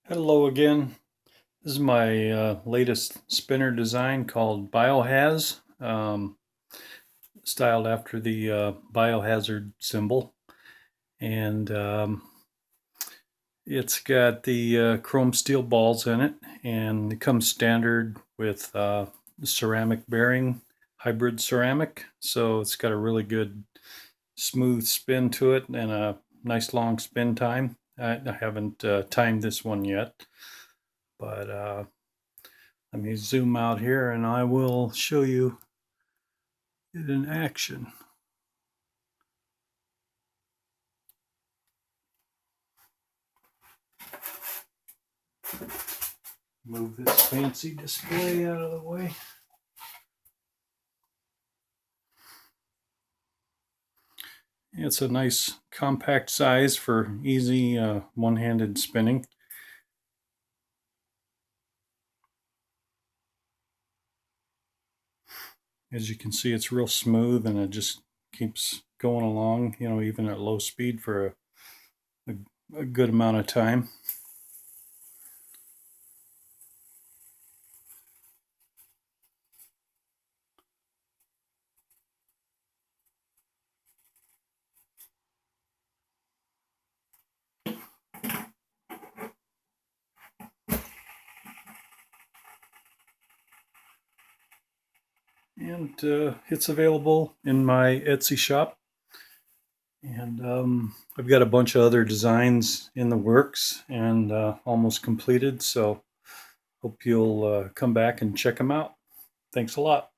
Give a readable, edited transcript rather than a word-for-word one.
Hello again. This is my latest spinner design called BioHaz, styled after the Biohazard symbol. And it's got the chrome steel balls in it, and it comes standard with ceramic bearing, hybrid ceramic. So it's got a really good smooth spin to it and a nice long spin time. I haven't timed this one yet, but let me zoom out here and I will show you it in action. Move this fancy display out of the way. It's a nice compact size for easy one-handed spinning. As you can see, it's real smooth and it just keeps going along, even at low speed for a good amount of time. And it's available in my Etsy shop. And I've got a bunch of other designs in the works and almost completed. So hope you'll come back and check them out. Thanks a lot.